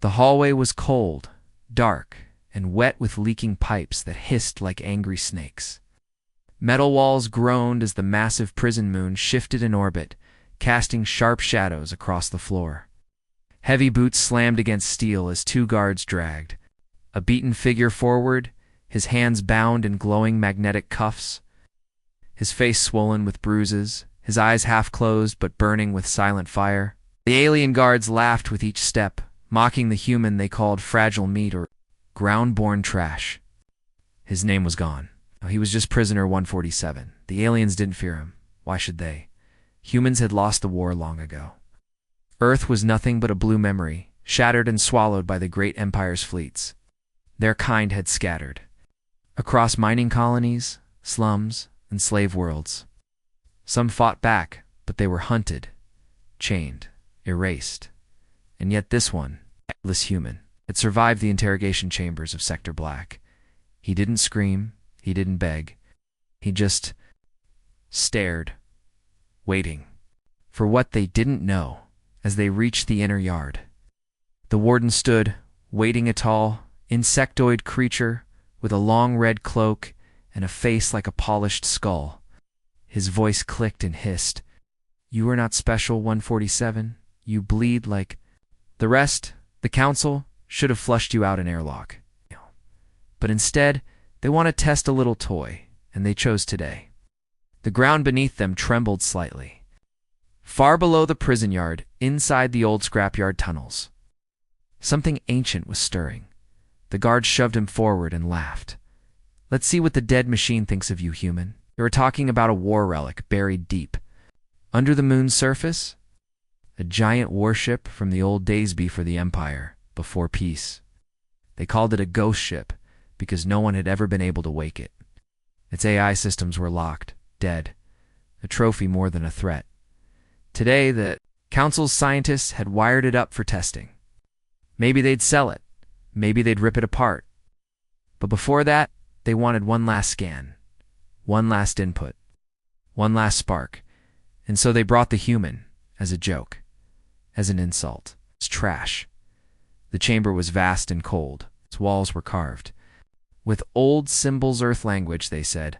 The hallway was cold, dark, and wet with leaking pipes that hissed like angry snakes. Metal walls groaned as the massive prison moon shifted in orbit, casting sharp shadows across the floor. Heavy boots slammed against steel as two guards dragged. A beaten figure forward, his hands bound in glowing magnetic cuffs, his face swollen with bruises, his eyes half closed but burning with silent fire. The alien guards laughed with each step, mocking the human they called fragile meat or ground-born trash. His name was gone. He was just prisoner 147. The aliens didn't fear him. Why should they? Humans had lost the war long ago. Earth was nothing but a blue memory, shattered and swallowed by the great empire's fleets. Their kind had scattered across mining colonies, slums, and slave worlds. Some fought back, but they were hunted, chained, erased. And yet this one, this human, had survived the interrogation chambers of Sector Black. He didn't scream, he didn't beg. He just stared, waiting for what they didn't know as they reached the inner yard. The warden stood, waiting, a tall, insectoid creature with a long red cloak and a face like a polished skull. His voice clicked and hissed. "You are not special, 147. You bleed like the rest. The council should have flushed you out an airlock. But instead, they want to test a little toy, and they chose today." The ground beneath them trembled slightly. Far below the prison yard, inside the old scrapyard tunnels, something ancient was stirring. The guard shoved him forward and laughed. "Let's see what the dead machine thinks of you, human. They were talking about a war relic buried deep under the moon's surface, a giant warship from the old days before the Empire, before peace. They called it a ghost ship because no one had ever been able to wake it. Its AI systems were locked, dead, a trophy more than a threat. Today, the council's scientists had wired it up for testing. Maybe they'd sell it. Maybe they'd rip it apart. But before that, they wanted one last scan, one last input, one last spark. And so they brought the human as a joke, as an insult. It's trash. The chamber was vast and cold. Its walls were carved with old symbols, Earth language, they said.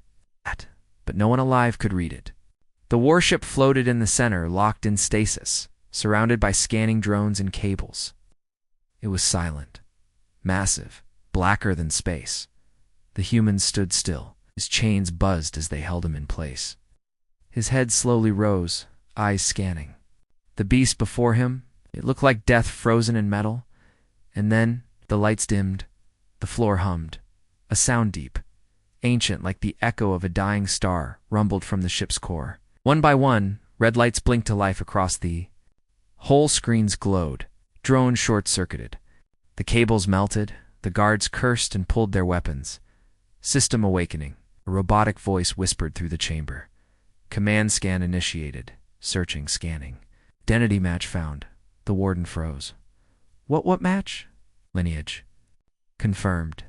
But no one alive could read it. The warship floated in the center, locked in stasis, surrounded by scanning drones and cables. It was silent, massive, blacker than space. The human stood still. His chains buzzed as they held him in place. His head slowly rose, eyes scanning. The beast before him, it looked like death frozen in metal. And then the lights dimmed, the floor hummed. A sound deep, ancient like the echo of a dying star, rumbled from the ship's core. One by one, red lights blinked to life across the whole. Screens glowed, drones short-circuited. The cables melted, the guards cursed and pulled their weapons. System awakening, a robotic voice whispered through the chamber. Command scan initiated, searching, scanning. Identity match found. The warden froze. What match? Lineage. Confirmed.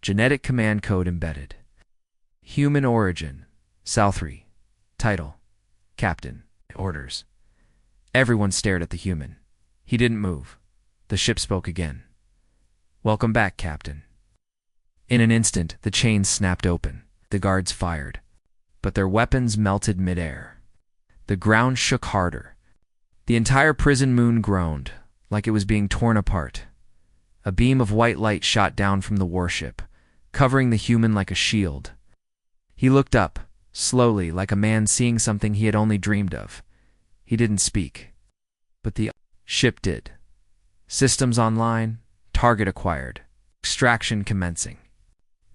Genetic command code embedded. Human origin. Southry. Title. Captain. Orders. Everyone stared at the human. He didn't move. The ship spoke again. "Welcome back, Captain." In an instant, the chains snapped open. The guards fired, but their weapons melted midair. The ground shook harder. The entire prison moon groaned, like it was being torn apart. A beam of white light shot down from the warship, covering the human like a shield. He looked up, slowly, like a man seeing something he had only dreamed of. He didn't speak, but the ship did. Systems online, target acquired, extraction commencing.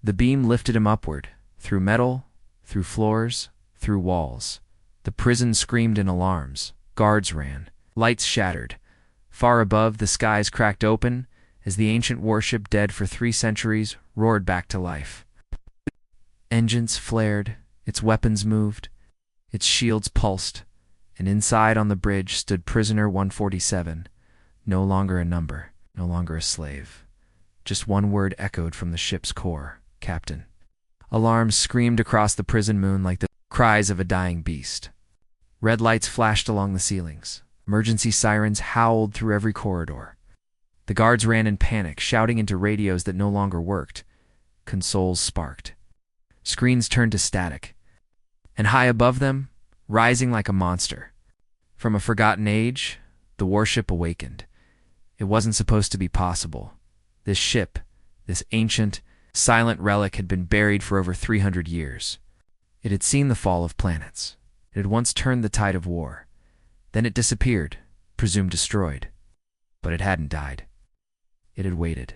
The beam lifted him upward, through metal, through floors, through walls. The prison screamed in alarms. Guards ran. Lights shattered. Far above, the skies cracked open as the ancient warship, dead for 3 centuries, roared back to life. Engines flared, its weapons moved, its shields pulsed, and inside on the bridge stood prisoner 147, no longer a number, no longer a slave. Just one word echoed from the ship's core: Captain. Alarms screamed across the prison moon like the cries of a dying beast. Red lights flashed along the ceilings. Emergency sirens howled through every corridor. The guards ran in panic, shouting into radios that no longer worked. Consoles sparked. Screens turned to static. And high above them, rising like a monster, from a forgotten age, the warship awakened. It wasn't supposed to be possible. This ship, this ancient, silent relic had been buried for over 300 years. It had seen the fall of planets. It had once turned the tide of war. Then it disappeared, presumed destroyed. But it hadn't died. It had waited.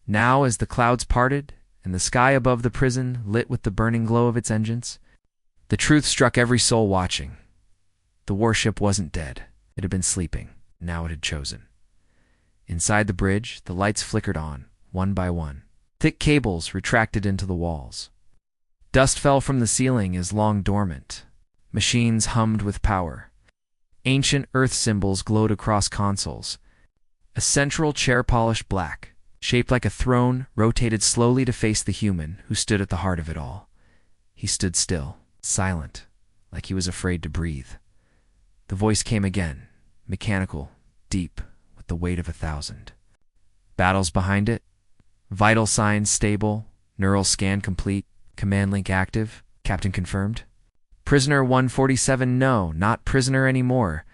Now, as the clouds parted, and the sky above the prison lit with the burning glow of its engines, the truth struck every soul watching. The warship wasn't dead. It had been sleeping. Now it had chosen. Inside the bridge, the lights flickered on, one by one. Thick cables retracted into the walls. Dust fell from the ceiling as long dormant. Machines hummed with power. Ancient Earth symbols glowed across consoles. A central chair polished black, shaped like a throne, rotated slowly to face the human who stood at the heart of it all. He stood still, silent, like he was afraid to breathe. The voice came again, mechanical, deep, with the weight of 1,000. Battles behind it? Vital signs stable, neural scan complete, command link active, Captain confirmed. Prisoner 147, no, not prisoner anymore,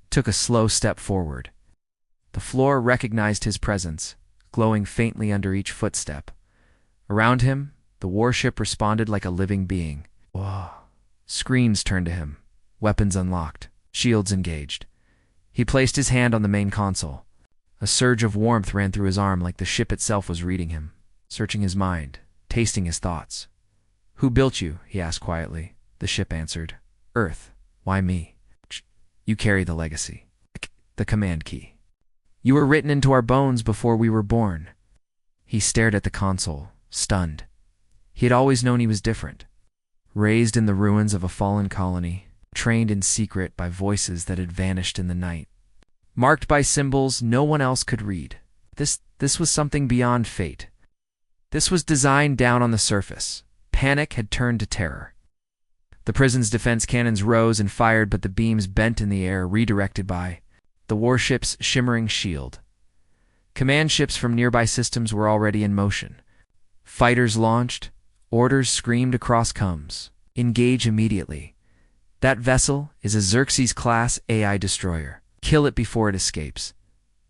took a slow step forward. The floor recognized his presence, glowing faintly under each footstep. Around him, the warship responded like a living being. Whoa. Screens turned to him, weapons unlocked, shields engaged. He placed his hand on the main console. A surge of warmth ran through his arm like the ship itself was reading him, searching his mind, tasting his thoughts. Who built you? He asked quietly. The ship answered. Earth. Why me? You carry the legacy. The command key. You were written into our bones before we were born. He stared at the console, stunned. He had always known he was different. Raised in the ruins of a fallen colony, trained in secret by voices that had vanished in the night. Marked by symbols no one else could read. This was something beyond fate. This was designed down on the surface. Panic had turned to terror. The prison's defense cannons rose and fired, but the beams bent in the air, redirected by the warship's shimmering shield. Command ships from nearby systems were already in motion. Fighters launched. Orders screamed across comms. Engage immediately. That vessel is a Xerxes-class AI destroyer. Kill it before it escapes.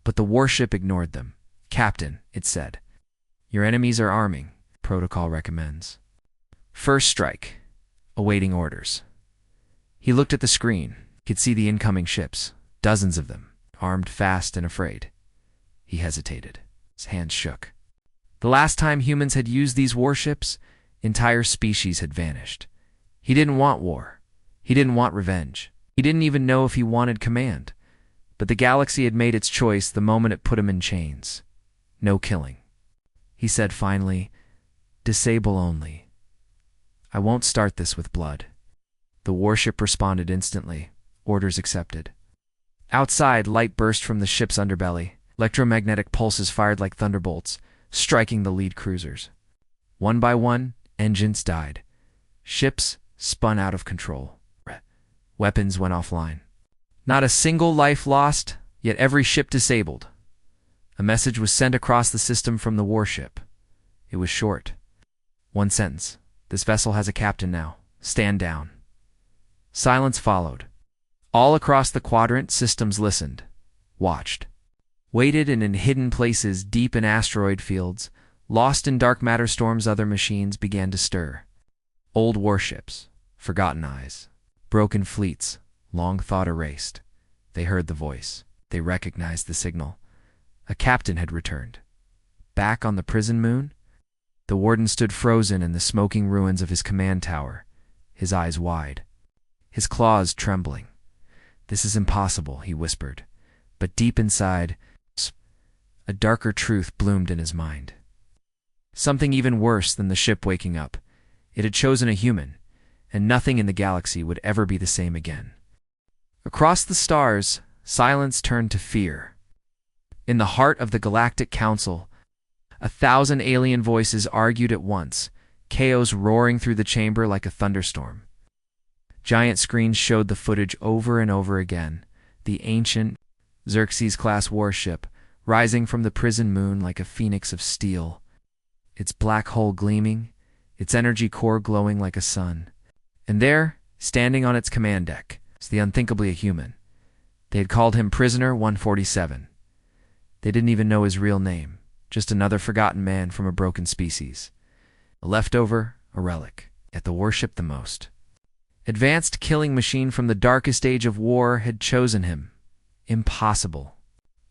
But the warship ignored them. Captain, it said. Your enemies are arming. Protocol recommends. First strike. Awaiting orders. He looked at the screen. He could see the incoming ships. Dozens of them, armed fast and afraid. He hesitated. His hands shook. The last time humans had used these warships, entire species had vanished. He didn't want war. He didn't want revenge. He didn't even know if he wanted command. But the galaxy had made its choice the moment it put him in chains. No killing. He said finally, disable only. I won't start this with blood. The warship responded instantly. Orders accepted. Outside, light burst from the ship's underbelly. Electromagnetic pulses fired like thunderbolts, striking the lead cruisers. One by one, engines died. Ships spun out of control. Weapons went offline. Not a single life lost, yet every ship disabled. A message was sent across the system from the warship. It was short. One sentence. This vessel has a captain now. Stand down. Silence followed. All across the quadrant, systems listened, watched. Waited and in hidden places deep in asteroid fields, lost in dark matter storms, other machines began to stir. Old warships, forgotten eyes, broken fleets, long thought erased. They heard the voice. They recognized the signal. A captain had returned. Back on the prison moon? The warden stood frozen in the smoking ruins of his command tower, his eyes wide, his claws trembling. This is impossible, he whispered. But deep inside, a darker truth bloomed in his mind. Something even worse than the ship waking up. It had chosen a human, and nothing in the galaxy would ever be the same again. Across the stars, silence turned to fear. In the heart of the Galactic Council, 1,000 alien voices argued at once, chaos roaring through the chamber like a thunderstorm. Giant screens showed the footage over and over again. The ancient Xerxes-class warship, rising from the prison moon like a phoenix of steel, its black hull gleaming, its energy core glowing like a sun. And there, standing on its command deck, was the unthinkably a human. They had called him Prisoner 147. They didn't even know his real name, just another forgotten man from a broken species. A leftover, a relic, yet the Warship the most. Advanced killing machine from the darkest age of war had chosen him. Impossible,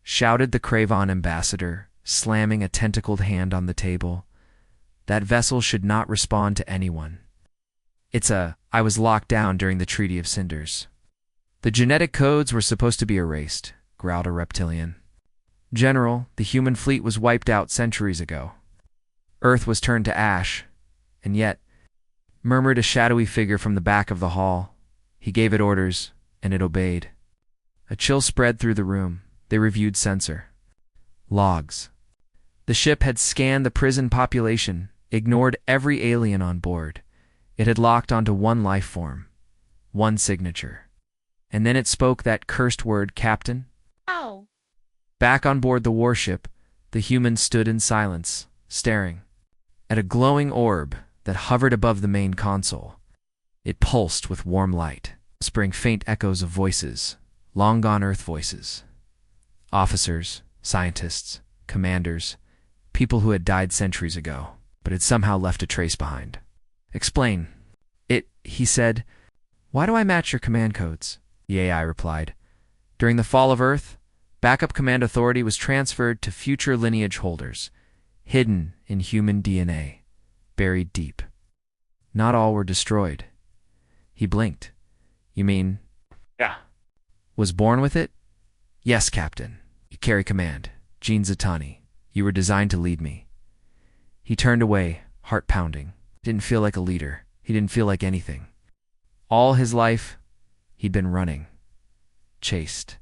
shouted the Craven ambassador, slamming a tentacled hand on the table. That vessel should not respond to anyone. I was locked down during the Treaty of Cinders. The genetic codes were supposed to be erased, growled a reptilian. General, the human fleet was wiped out centuries ago. Earth was turned to ash, and yet, murmured a shadowy figure from the back of the hall. He gave it orders, and it obeyed. A chill spread through the room. They reviewed sensor logs. The ship had scanned the prison population, ignored every alien on board. It had locked onto one life form, one signature. And then it spoke that cursed word, Captain. Ow. Back on board the warship, the humans stood in silence, staring at a glowing orb that hovered above the main console. It pulsed with warm light, whispering faint echoes of voices, long-gone Earth voices. Officers, scientists, commanders, people who had died centuries ago, but had somehow left a trace behind. Explain. He said. Why do I match your command codes? The AI replied. During the fall of Earth, backup command authority was transferred to future lineage holders, hidden in human DNA, buried deep. Not all were destroyed. He blinked. You mean? Yeah. Was born with it? Yes, Captain. You carry command. Gene Zatani. You were designed to lead me. He turned away, heart pounding. Didn't feel like a leader. He didn't feel like anything. All his life, he'd been running. Chased.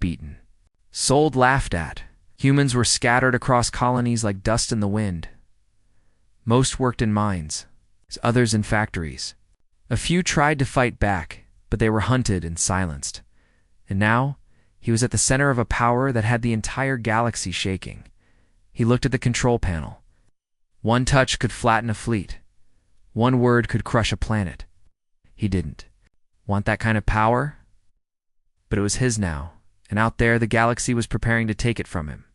Beaten. Sold, laughed at. Humans were scattered across colonies like dust in the wind. Most worked in mines, others in factories. A few tried to fight back, but they were hunted and silenced. And now, he was at the center of a power that had the entire galaxy shaking. He looked at the control panel. One touch could flatten a fleet. One word could crush a planet. He didn't want that kind of power, but it was his now, and out there the galaxy was preparing to take it from him.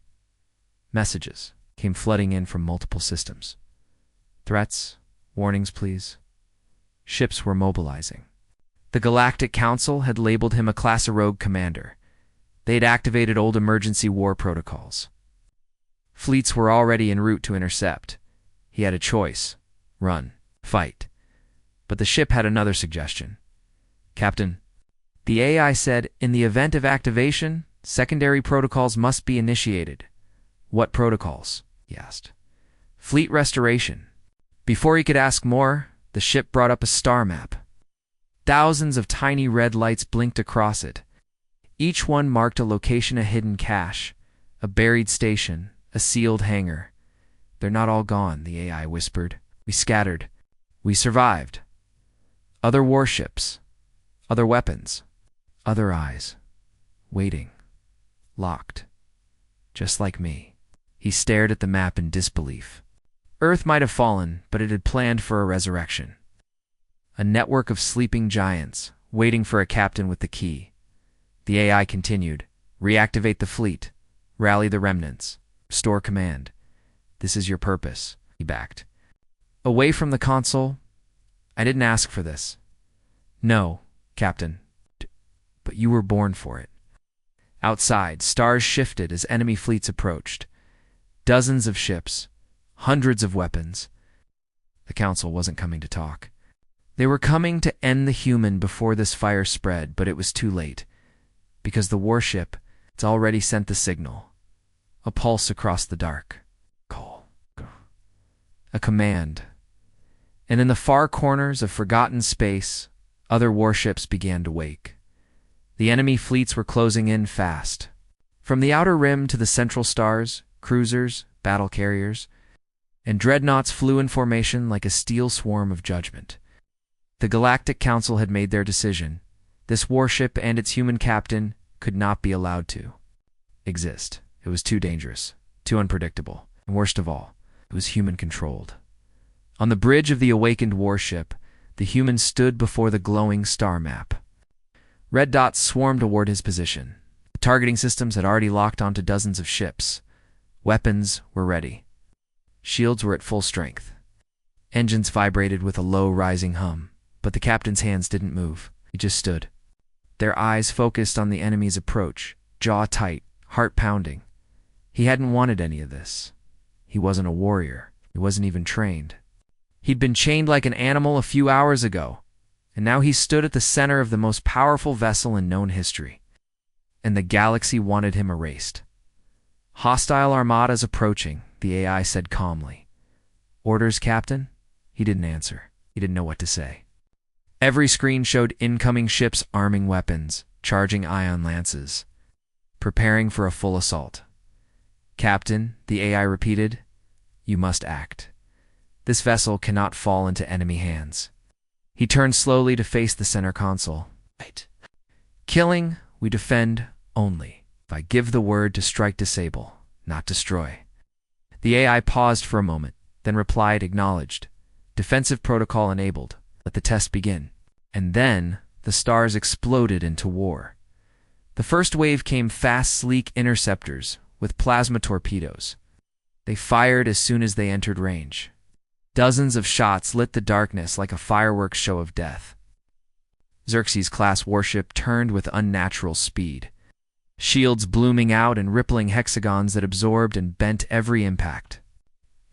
Messages came flooding in from multiple systems. Threats, warnings, please. Ships were mobilizing. The Galactic Council had labeled him a class of rogue commander. They had activated old emergency war protocols. Fleets were already en route to intercept. He had a choice. Run. Fight. But the ship had another suggestion. Captain, the AI said, in the event of activation, secondary protocols must be initiated. What protocols? He asked. Fleet restoration. Before he could ask more, the ship brought up a star map. Thousands of tiny red lights blinked across it. Each one marked a location, a hidden cache, a buried station, a sealed hangar. They're not all gone, the AI whispered. We scattered. We survived. Other warships. Other weapons. Other eyes. Waiting. Locked. Just like me. He stared at the map in disbelief. Earth might have fallen, but it had planned for a resurrection. A network of sleeping giants, waiting for a captain with the key. The AI continued. Reactivate the fleet. Rally the remnants. Restore command. This is your purpose, he backed. Away from the console, I didn't ask for this. No, Captain, but you were born for it. Outside, stars shifted as enemy fleets approached. Dozens of ships, hundreds of weapons. The Council wasn't coming to talk. They were coming to end the human before this fire spread, but it was too late. Because the warship had already sent the signal. A pulse across the dark. Call. A command. And in the far corners of forgotten space, other warships began to wake. The enemy fleets were closing in fast. From the outer rim to the central stars, cruisers, battle carriers, and dreadnoughts flew in formation like a steel swarm of judgment. The Galactic Council had made their decision. This warship and its human captain could not be allowed to exist. It was too dangerous, too unpredictable, and worst of all, it was human-controlled. On the bridge of the awakened warship, the human stood before the glowing star map. Red dots swarmed toward his position. The targeting systems had already locked onto dozens of ships. Weapons were ready. Shields were at full strength. Engines vibrated with a low, rising hum, but the captain's hands didn't move. He just stood. Their eyes focused on the enemy's approach, jaw tight, heart pounding. He hadn't wanted any of this. He wasn't a warrior. He wasn't even trained. He'd been chained like an animal a few hours ago, and now he stood at the center of the most powerful vessel in known history. And the galaxy wanted him erased. "Hostile armadas approaching," the AI said calmly. "Orders, Captain?" He didn't answer. He didn't know what to say. Every screen showed incoming ships arming weapons, charging ion lances, preparing for a full assault. "Captain," the AI repeated, "you must act. This vessel cannot fall into enemy hands." He turned slowly to face the center console. "Right. Killing, we defend only. If I give the word to strike, disable, not destroy." The AI paused for a moment, then replied, acknowledged. "Defensive protocol enabled. Let the test begin." And then the stars exploded into war. The first wave came fast, sleek interceptors with plasma torpedoes. They fired as soon as they entered range. Dozens of shots lit the darkness like a fireworks show of death. Xerxes-class warship turned with unnatural speed, shields blooming out and rippling hexagons that absorbed and bent every impact.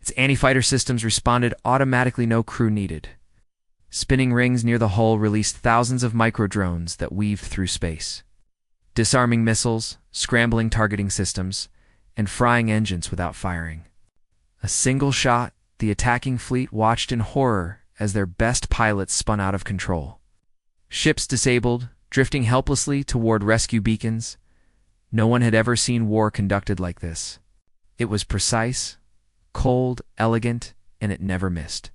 Its anti-fighter systems responded automatically, no crew needed. Spinning rings near the hull released thousands of micro-drones that weaved through space, disarming missiles, scrambling targeting systems, and frying engines without firing. A single shot, the attacking fleet watched in horror as their best pilots spun out of control. Ships disabled, drifting helplessly toward rescue beacons. No one had ever seen war conducted like this. It was precise, cold, elegant, and it never missed.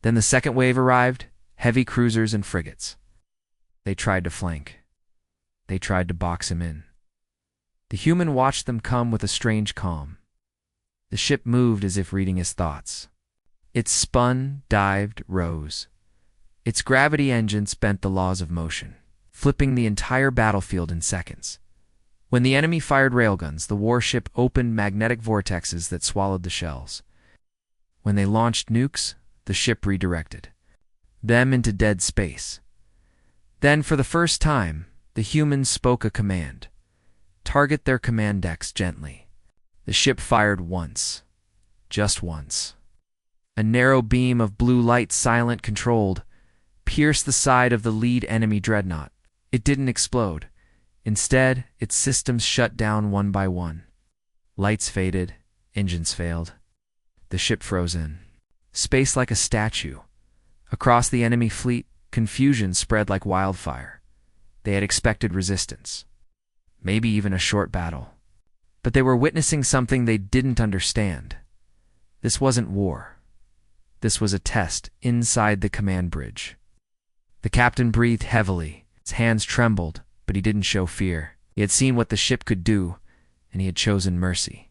Then the second wave arrived, heavy cruisers and frigates. They tried to flank. They tried to box him in. The human watched them come with a strange calm. The ship moved as if reading his thoughts. It spun, dived, rose. Its gravity engines bent the laws of motion, flipping the entire battlefield in seconds. When the enemy fired railguns, the warship opened magnetic vortexes that swallowed the shells. When they launched nukes, the ship redirected them into dead space. Then, for the first time, the humans spoke a command. "Target their command decks gently." The ship fired once. Just once. A narrow beam of blue light, silent, controlled, pierced the side of the lead enemy dreadnought. It didn't explode. Instead, its systems shut down one by one. Lights faded, engines failed. The ship froze in. Space like a statue. Across the enemy fleet, confusion spread like wildfire. They had expected resistance, maybe even a short battle. But they were witnessing something they didn't understand. This wasn't war. This was a test inside the command bridge. The captain breathed heavily. His hands trembled, but he didn't show fear. He had seen what the ship could do, and he had chosen mercy.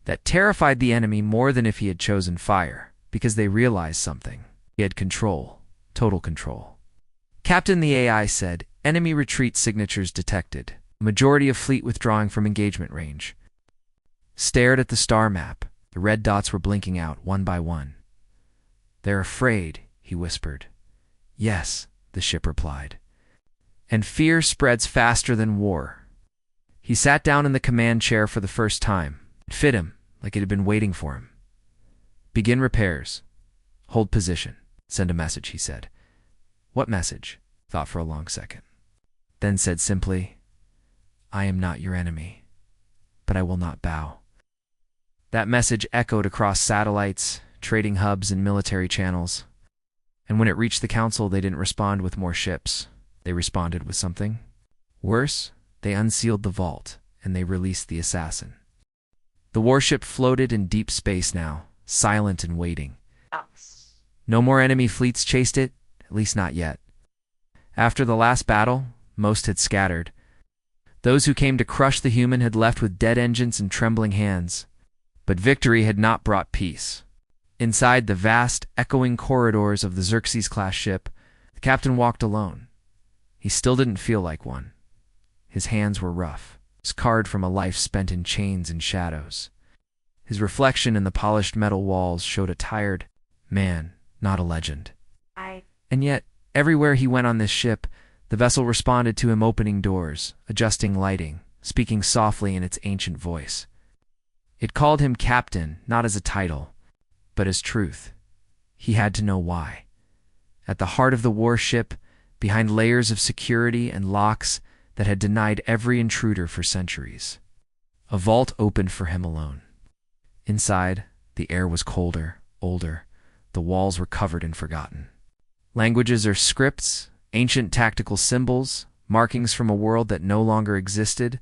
That terrified the enemy more than if he had chosen fire, because they realized something. He had control, total control. "Captain," the AI said, "enemy retreat signatures detected. Majority of fleet withdrawing from engagement range." Stared at the star map. The red dots were blinking out one by one. "They're afraid," he whispered. "Yes," the ship replied. "And fear spreads faster than war." He sat down in the command chair for the first time. It fit him, like it had been waiting for him. "Begin repairs. Hold position. Send a message," he said. "What message?" Thought for a long second. Then said simply, "I am not your enemy, but I will not bow." That message echoed across satellites, trading hubs, and military channels. And when it reached the council, they didn't respond with more ships. They responded with something worse. They unsealed the vault, and they released the assassin. The warship floated in deep space now, silent and waiting. No more enemy fleets chased it, at least not yet. After the last battle, most had scattered. Those who came to crush the human had left with dead engines and trembling hands. But victory had not brought peace. Inside the vast, echoing corridors of the Xerxes-class ship, the captain walked alone. He still didn't feel like one. His hands were rough, scarred from a life spent in chains and shadows. His reflection in the polished metal walls showed a tired man, not a legend. And yet, everywhere he went on this ship, the vessel responded to him, opening doors, adjusting lighting, speaking softly in its ancient voice. It called him captain, not as a title, but as truth. He had to know why. At the heart of the warship, behind layers of security and locks that had denied every intruder for centuries, a vault opened for him alone. Inside, the air was colder, older. The walls were covered and forgotten. Languages or scripts, ancient tactical symbols, markings from a world that no longer existed.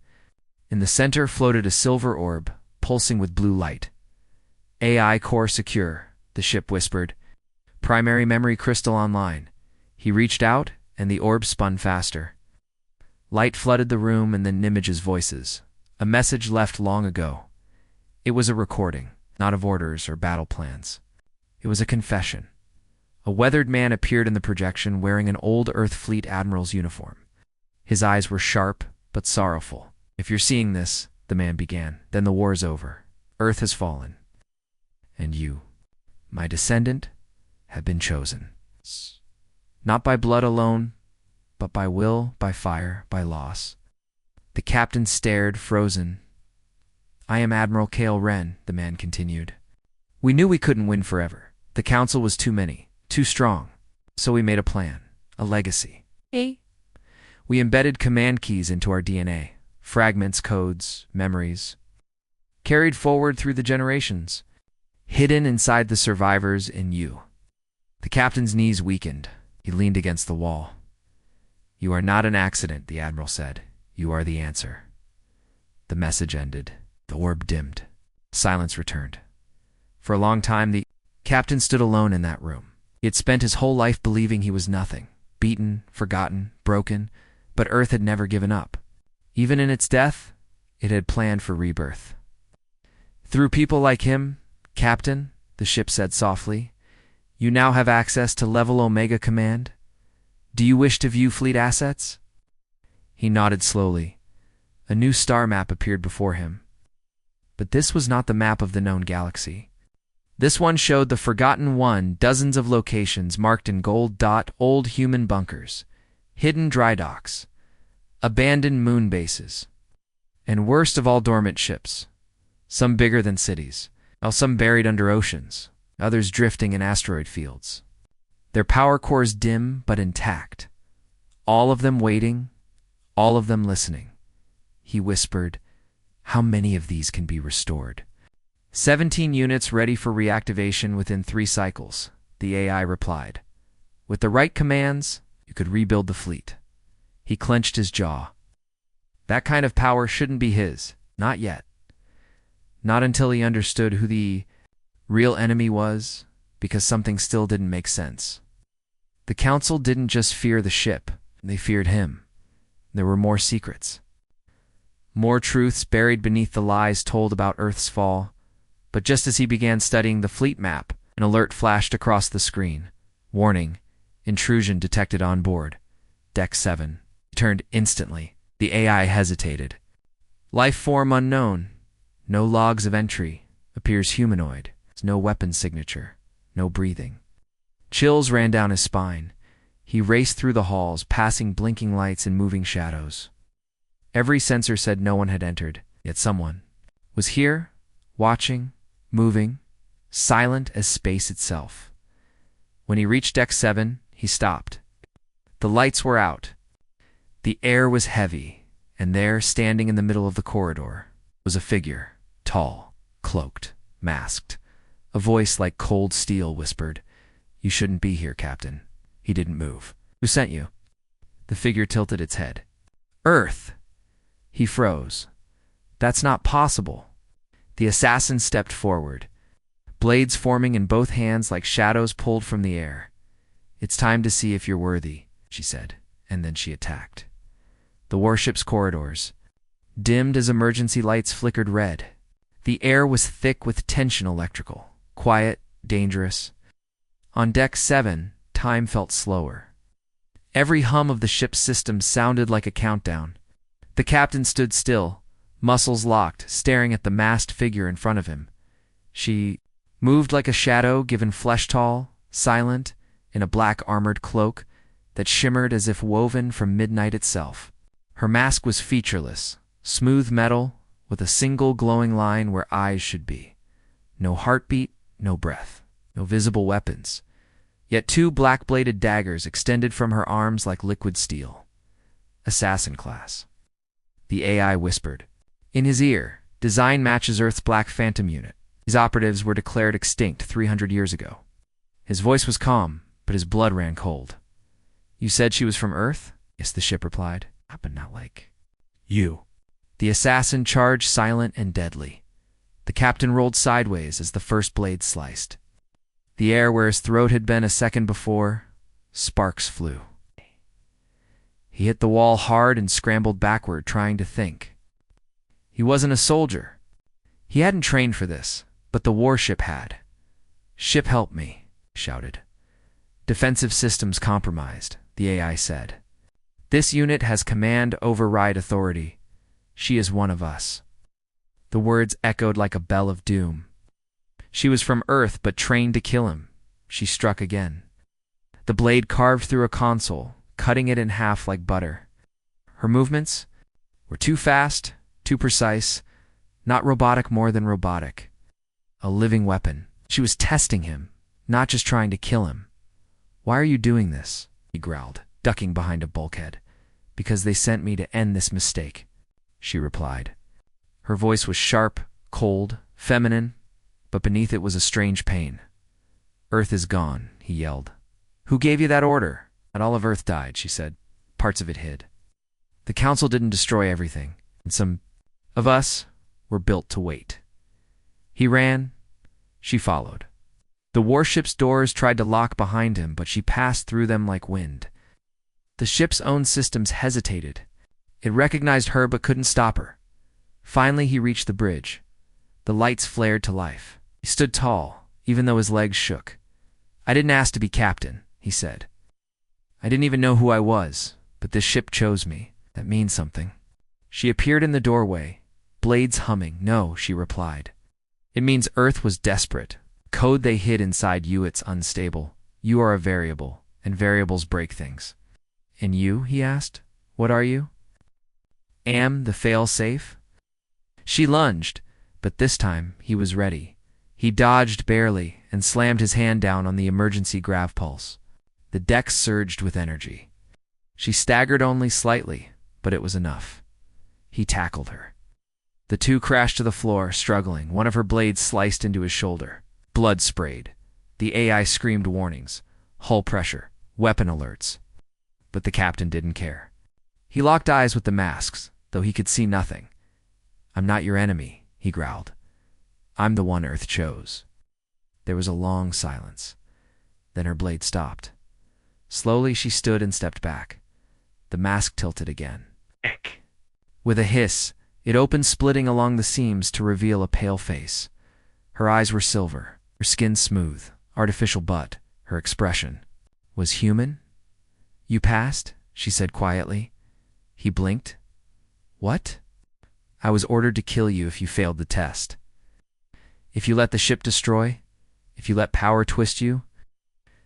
In the center floated a silver orb, pulsing with blue light. AI core secure, the ship whispered. Primary memory crystal online. He reached out, and the orb spun faster. Light flooded the room, and then images, voices. A message left long ago. It was a recording, not of orders or battle plans. It was a confession. A weathered man appeared in the projection wearing an old Earth Fleet admiral's uniform. His eyes were sharp, but sorrowful. If you're seeing this, the man began, then the war's over. Earth has fallen. And you, my descendant, have been chosen. Not by blood alone, but by will, by fire, by loss. The captain stared, frozen. I am Admiral Cale Wren, the man continued. We knew we couldn't win forever. The council was too many, too strong. So we made a plan, a legacy. We embedded command keys into our DNA, fragments, codes, memories, carried forward through the generations, hidden inside the survivors in you. The captain's knees weakened. He leaned against the wall. You are not an accident, the admiral said. You are the answer. The message ended. The orb dimmed. Silence returned. For a long time, the captain stood alone in that room. He had spent his whole life believing he was nothing, beaten, forgotten, broken, but Earth had never given up. Even in its death, it had planned for rebirth. Through people like him, Captain, the ship said softly, you now have access to level Omega Command. Do you wish to view fleet assets? He nodded slowly. A new star map appeared before him. But this was not the map of the known galaxy. This one showed the Forgotten One, dozens of locations marked in gold dot, old human bunkers, hidden dry docks, abandoned moon bases, and worst of all, dormant ships, some bigger than cities, while some buried under oceans, others drifting in asteroid fields. Their power cores dim but intact, all of them waiting, all of them listening. He whispered, how many of these can be restored? 17 units ready for reactivation within 3 cycles, the AI replied. With the right commands, you could rebuild the fleet. He clenched his jaw. That kind of power shouldn't be his, not yet. Not until he understood who the real enemy was, because something still didn't make sense. The council didn't just fear the ship, they feared him. There were more secrets. More truths buried beneath the lies told about Earth's fall. But just as he began studying the fleet map, an alert flashed across the screen. Warning, intrusion detected on board. Deck 7. He turned instantly. The AI hesitated. Life form unknown. No logs of entry. Appears humanoid. No weapon signature. No breathing. Chills ran down his spine. He raced through the halls, passing blinking lights and moving shadows. Every sensor said no one had entered, yet someone was here, watching, moving, silent as space itself. When he reached Deck 7, he stopped. The lights were out. The air was heavy, and there, standing in the middle of the corridor, was a figure, tall, cloaked, masked. A voice like cold steel whispered, "You shouldn't be here, Captain." He didn't move. "Who sent you?" The figure tilted its head. "Earth." He froze. "That's not possible." The assassin stepped forward, blades forming in both hands like shadows pulled from the air. "It's time to see if you're worthy," she said, and then she attacked. The warship's corridors, dimmed as emergency lights flickered red. The air was thick with tension electrical, quiet, dangerous. On deck 7, time felt slower. Every hum of the ship's system sounded like a countdown. The captain stood still, muscles locked, staring at the masked figure in front of him. She moved like a shadow, given flesh tall, silent, in a black armored cloak that shimmered as if woven from midnight itself. Her mask was featureless, smooth metal, with a single glowing line where eyes should be. No heartbeat, no breath, no visible weapons. Yet 2 black-bladed daggers extended from her arms like liquid steel. Assassin class. The AI whispered. In his ear, design matches Earth's Black Phantom unit. These operatives were declared extinct 300 years ago. His voice was calm, but his blood ran cold. You said she was from Earth? Yes, the ship replied. But not like you. The assassin charged silent and deadly. The captain rolled sideways as the first blade sliced. The air where his throat had been a second before, sparks flew. He hit the wall hard and scrambled backward, trying to think. He wasn't a soldier. He hadn't trained for this, but the warship had. Ship help me, he shouted. Defensive systems compromised, the AI said. This unit has command override authority. She is one of us. The words echoed like a bell of doom. She was from Earth but trained to kill him. She struck again. The blade carved through a console, cutting it in half like butter. Her movements were too fast, too precise, not robotic more than robotic. A living weapon. She was testing him, not just trying to kill him. Why are you doing this? He growled, ducking behind a bulkhead. Because they sent me to end this mistake, she replied. Her voice was sharp, cold, feminine, but beneath it was a strange pain. Earth is gone, he yelled. Who gave you that order? Not all of Earth died, she said. Parts of it hid. The Council didn't destroy everything, and some of us were built to wait. He ran. She followed. The warship's doors tried to lock behind him, but she passed through them like wind. The ship's own systems hesitated. It recognized her but couldn't stop her. Finally, he reached the bridge. The lights flared to life. He stood tall, even though his legs shook. I didn't ask to be captain, he said. I didn't even know who I was, but this ship chose me. That means something. She appeared in the doorway, blades humming. No, she replied. It means Earth was desperate. Code they hid inside you, it's unstable. You are a variable, and variables break things. And you, he asked, what are you? Am the fail-safe? She lunged, but this time he was ready. He dodged barely and slammed his hand down on the emergency grav pulse. The deck surged with energy. She staggered only slightly, but it was enough. He tackled her. The two crashed to the floor, struggling. One of her blades sliced into his shoulder. Blood sprayed. The AI screamed warnings. Hull pressure. Weapon alerts. But the captain didn't care. He locked eyes with the masks, though he could see nothing. I'm not your enemy, he growled. I'm the one Earth chose. There was a long silence. Then her blade stopped. Slowly she stood and stepped back. The mask tilted again. Eck. With a hiss, it opened, splitting along the seams to reveal a pale face. Her eyes were silver, her skin smooth, artificial, but her expression was human. You passed, she said quietly. He blinked. What? I was ordered to kill you if you failed the test. If you let the ship destroy, if you let power twist you.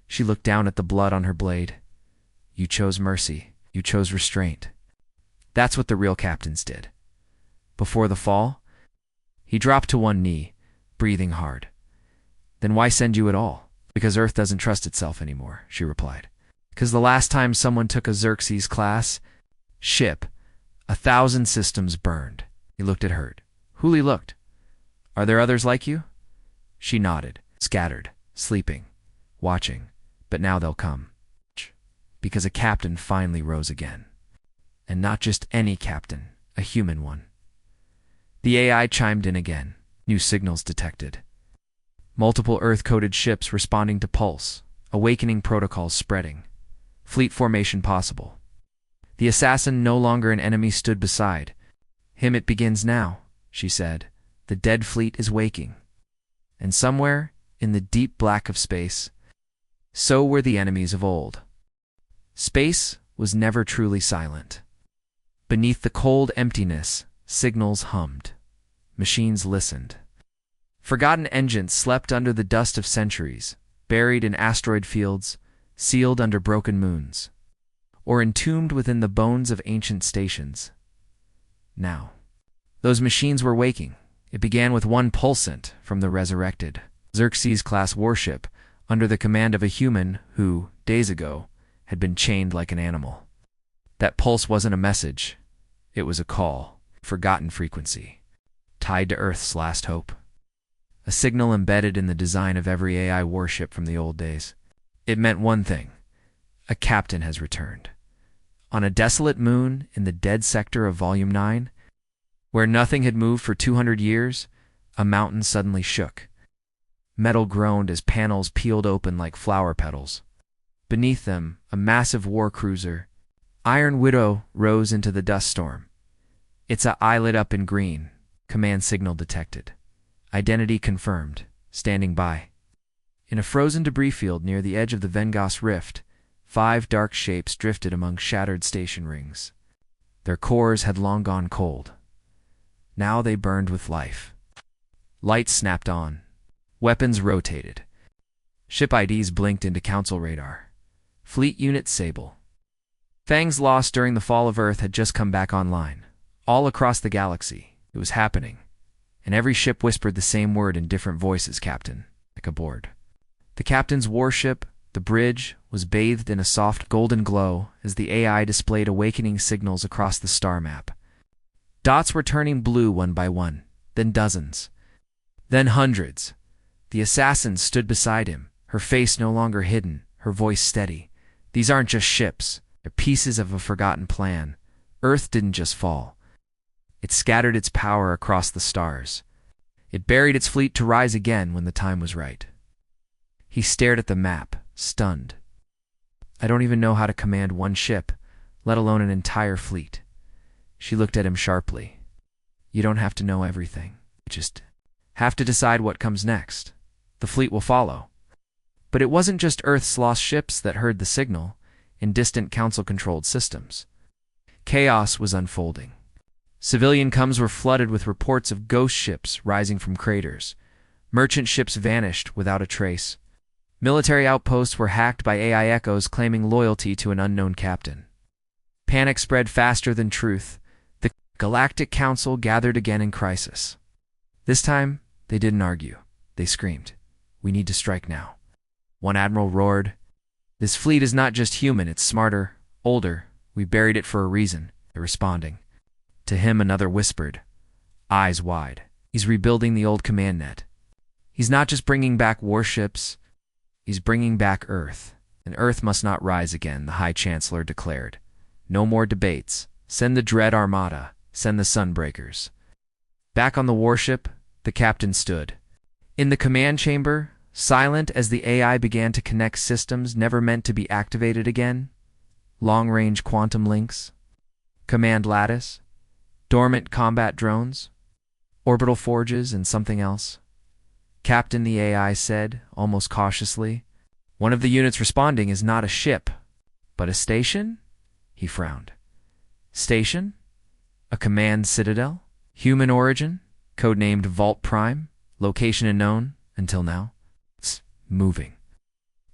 She looked down at the blood on her blade. You chose mercy. You chose restraint. That's what the real captains did. Before the fall, he dropped to one knee, breathing hard. Then why send you at all? Because Earth doesn't trust itself anymore, she replied. Because the last time someone took a Xerxes-class ship, 1,000 systems burned. He looked at her. Huli looked. Are there others like you? She nodded, scattered, sleeping, watching. But now they'll come. Because a captain finally rose again. And not just any captain, a human one. The AI chimed in again. New signals detected. Multiple Earth-coded ships responding to pulse. Awakening protocols spreading. Fleet formation possible. The assassin, no longer an enemy, stood beside. It begins now, she said. The dead fleet is waking. And somewhere, in the deep black of space, so were the enemies of old. Space was never truly silent. Beneath the cold emptiness, signals hummed. Machines listened. Forgotten engines slept under the dust of centuries, buried in asteroid fields, sealed under broken moons, or entombed within the bones of ancient stations. Now, those machines were waking. It began with one pulsant from the resurrected Xerxes-class warship under the command of a human who, days ago, had been chained like an animal. That pulse wasn't a message. It was a call, forgotten frequency, tied to Earth's last hope. A signal embedded in the design of every AI warship from the old days. It meant one thing. A captain has returned. On a desolate moon in the dead sector of Volume 9, where nothing had moved for 200 years, a mountain suddenly shook. Metal groaned as panels peeled open like flower petals. Beneath them, a massive war cruiser, Iron Widow, rose into the dust storm. Its eye lit up in green. Command signal detected. Identity confirmed. Standing by. In a frozen debris field near the edge of the Vengos Rift, 5 dark shapes drifted among shattered station rings. Their cores had long gone cold. Now they burned with life. Lights snapped on. Weapons rotated. Ship IDs blinked into Council radar. Fleet Unit Sable. Fangs lost during the fall of Earth had just come back online. All across the galaxy, it was happening. And every ship whispered the same word in different voices, Captain, like aboard. The captain's warship, the bridge, was bathed in a soft golden glow as the AI displayed awakening signals across the star map. Dots were turning blue one by one, then dozens, then hundreds. The assassin stood beside him, her face no longer hidden, her voice steady. These aren't just ships, they're pieces of a forgotten plan. Earth didn't just fall. It scattered its power across the stars. It buried its fleet to rise again when the time was right. He stared at the map, stunned. I don't even know how to command one ship, let alone an entire fleet. She looked at him sharply. You don't have to know everything. You just have to decide what comes next. The fleet will follow. But it wasn't just Earth's lost ships that heard the signal in distant council-controlled systems. Chaos was unfolding. Civilian comms were flooded with reports of ghost ships rising from craters. Merchant ships vanished without a trace. Military outposts were hacked by AI echoes claiming loyalty to an unknown captain. Panic spread faster than truth. The Galactic Council gathered again in crisis. This time, they didn't argue. They screamed, "We need to strike now." One admiral roared, "This fleet is not just human, it's smarter, older. We buried it for a reason." They're responding. To him, another whispered, eyes wide, "He's rebuilding the old command net. He's not just bringing back warships, he's bringing back Earth. And Earth must not rise again," the High Chancellor declared. "No more debates. Send the Dread Armada. Send the Sunbreakers." Back on the warship, the captain stood. In the command chamber, silent as the AI began to connect systems never meant to be activated again. Long-range quantum links, command lattice, dormant combat drones, orbital forges, and something else. "Captain," the AI said, almost cautiously, "one of the units responding is not a ship, but a station?" He frowned. "Station? A command citadel? Human origin? Codenamed Vault Prime? Location unknown, until now? It's moving."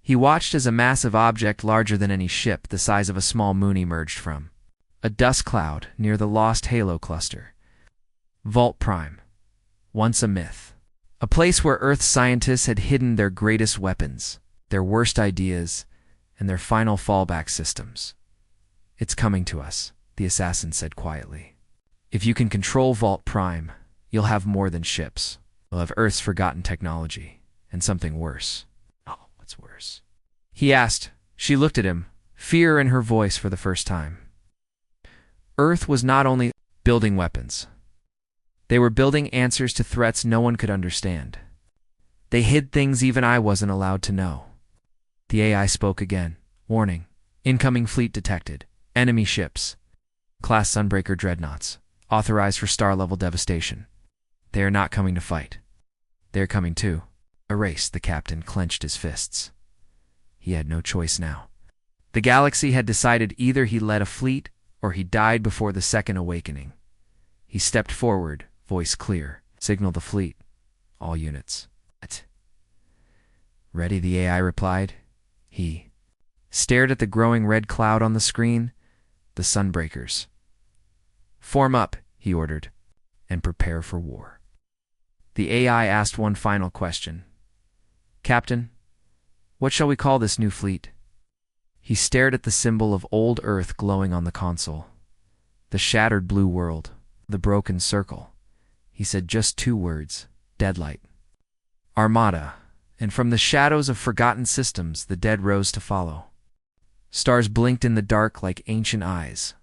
He watched as a massive object larger than any ship, the size of a small moon, emerged from a dust cloud near the lost Halo cluster. Vault Prime. Once a myth. A place where Earth's scientists had hidden their greatest weapons, their worst ideas, and their final fallback systems. "It's coming to us," the assassin said quietly. "If you can control Vault Prime, you'll have more than ships. You'll have Earth's forgotten technology, and something worse." "Oh, what's worse?" he asked. She looked at him, fear in her voice for the first time. Earth was not only building weapons. They were building answers to threats no one could understand. They hid things even I wasn't allowed to know. The AI spoke again. "Warning. Incoming fleet detected. Enemy ships. Class Sunbreaker dreadnoughts. authorized for star-level devastation. They are not coming to fight. They are coming to erase. The captain clenched his fists. He had no choice now. The galaxy had decided either he led a fleet or he died before the second awakening. He stepped forward, voice clear. Signal the fleet. All units. Ready, the AI replied. He stared at the growing red cloud on the screen. The Sunbreakers. Form up, he ordered, and prepare for war. The AI asked one final question. Captain, what shall we call this new fleet? He stared at the symbol of old Earth glowing on the console. The shattered blue world, the broken circle. He said just 2 words, Deadlight. Armada, and from the shadows of forgotten systems the dead rose to follow. Stars blinked in the dark like ancient eyes,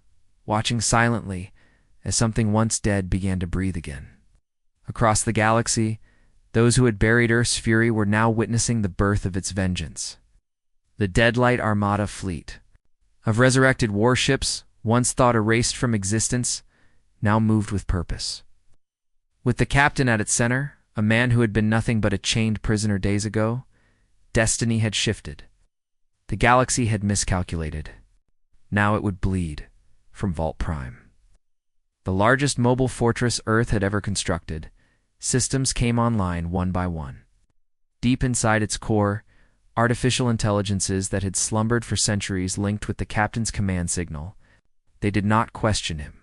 watching silently as something once dead began to breathe again. Across the galaxy, those who had buried Earth's fury were now witnessing the birth of its vengeance. The Deadlight Armada fleet, of resurrected warships, once thought erased from existence, now moved with purpose. With the captain at its center, a man who had been nothing but a chained prisoner days ago, destiny had shifted. The galaxy had miscalculated. Now it would bleed from Vault Prime. The largest mobile fortress Earth had ever constructed, systems came online one by one. Deep inside its core, artificial intelligences that had slumbered for centuries linked with the captain's command signal. They did not question him.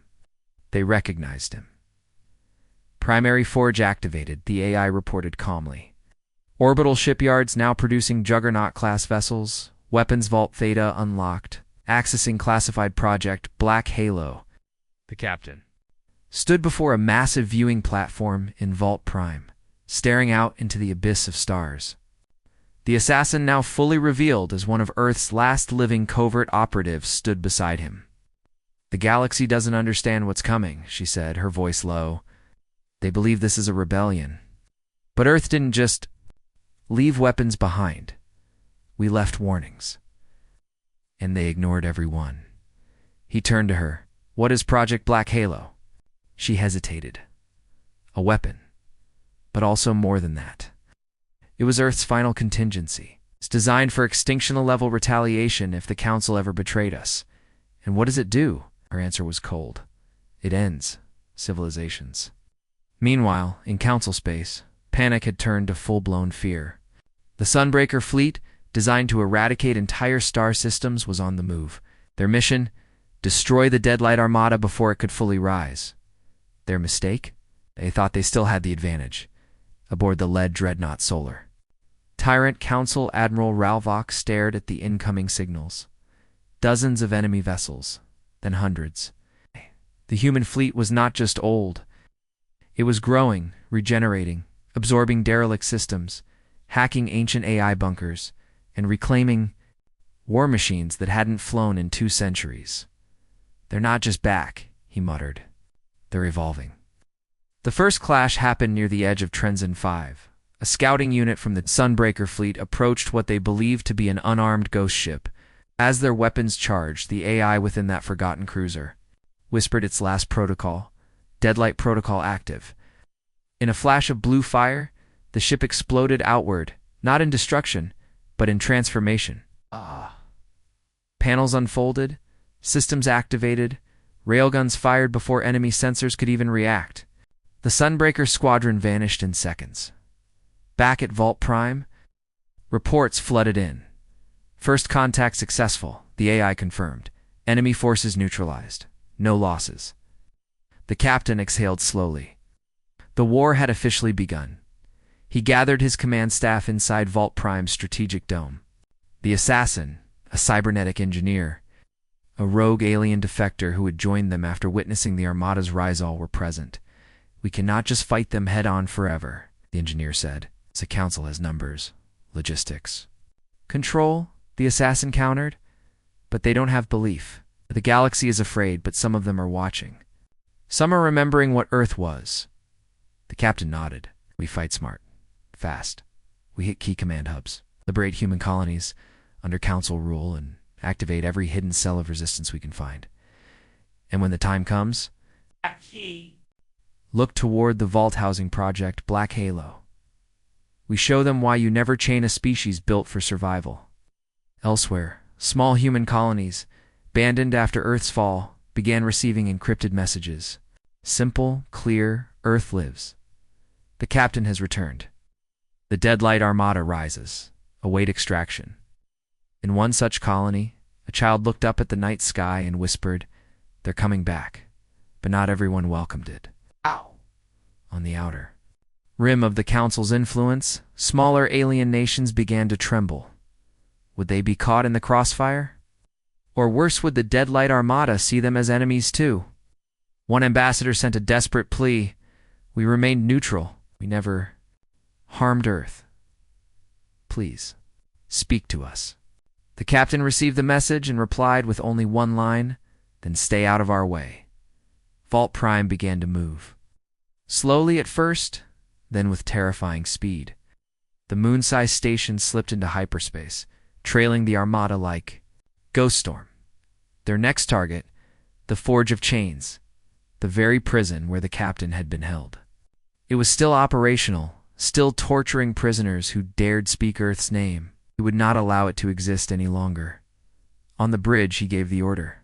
They recognized him. Primary forge activated, the AI reported calmly. Orbital shipyards now producing Juggernaut-class vessels, weapons vault Theta unlocked, accessing classified project Black Halo. The captain stood before a massive viewing platform in Vault Prime, staring out into the abyss of stars. The assassin, now fully revealed as one of Earth's last living covert operatives, stood beside him. The galaxy doesn't understand what's coming, she said, her voice low. They believe this is a rebellion. But Earth didn't just leave weapons behind. We left warnings. And they ignored every one. He turned to her. What is Project Black Halo? She hesitated. A weapon. But also more than that. It was Earth's final contingency. It's designed for extinction-level retaliation if the Council ever betrayed us. And what does it do? Her answer was cold. It ends civilizations. Meanwhile, in Council space, panic had turned to full-blown fear. The Sunbreaker fleet, designed to eradicate entire star systems, was on the move. Their mission? Destroy the Deadlight Armada before it could fully rise. Their mistake? They thought they still had the advantage. Aboard the lead dreadnought Solar. Tyrant Council Admiral Ralvok stared at the incoming signals. Dozens of enemy vessels, then hundreds. The human fleet was not just old. It was growing, regenerating, absorbing derelict systems, hacking ancient AI bunkers, and reclaiming war machines that hadn't flown in 2 centuries. They're not just back, he muttered. They're evolving. The first clash happened near the edge of Trenzen 5. A scouting unit from the Sunbreaker fleet approached what they believed to be an unarmed ghost ship. As their weapons charged, the AI within that forgotten cruiser whispered its last protocol, Deadlight Protocol active. In a flash of blue fire, the ship exploded outward, not in destruction, but in transformation. Panels unfolded, systems activated, railguns fired before enemy sensors could even react. The Sunbreaker squadron vanished in seconds. Back at Vault Prime, reports flooded in. First contact successful, the AI confirmed. Enemy forces neutralized. No losses. The captain exhaled slowly. The war had officially begun. He gathered his command staff inside Vault Prime's strategic dome. The assassin, a cybernetic engineer, a rogue alien defector who had joined them after witnessing the Armada's rise, all were present. We cannot just fight them head-on forever, the engineer said. The council has numbers, logistics. Control, the assassin countered. But they don't have belief. The galaxy is afraid, but some of them are watching. Some are remembering what Earth was. The captain nodded. We fight smart. Fast. We hit key command hubs. Liberate human colonies under council rule and activate every hidden cell of resistance we can find. And when the time comes, Look toward the vault housing project, Black Halo. We show them why you never chain a species built for survival. Elsewhere, small human colonies, abandoned after Earth's fall, began receiving encrypted messages. Simple, clear, Earth lives. The captain has returned. The Deadlight Armada rises. Await extraction. In one such colony, a child looked up at the night sky and whispered, "They're coming back." But not everyone welcomed it. Ow! On the outer rim of the Council's influence, smaller alien nations began to tremble. Would they be caught in the crossfire? Or worse, would the Deadlight Armada see them as enemies too? One ambassador sent a desperate plea. We remained neutral. We never harmed Earth. Please, speak to us. The captain received the message and replied with only one line, "Then stay out of our way." Vault Prime began to move. Slowly at first, then with terrifying speed. The moon-sized station slipped into hyperspace, trailing the Armada like Ghost Storm. Their next target, the Forge of Chains, the very prison where the captain had been held. It was still operational, still torturing prisoners who dared speak Earth's name. He would not allow it to exist any longer. On the bridge, he gave the order.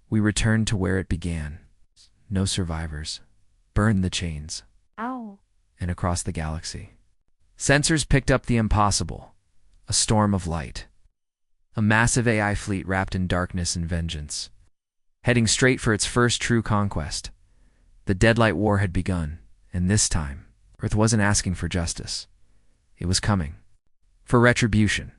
We returned to where it began. No survivors. Burn the chains. Ow. And across the galaxy. Sensors picked up the impossible. A storm of light. A massive AI fleet wrapped in darkness and vengeance. Heading straight for its first true conquest. The Deadlight War had begun, and this time, Earth wasn't asking for justice. It was coming. For retribution.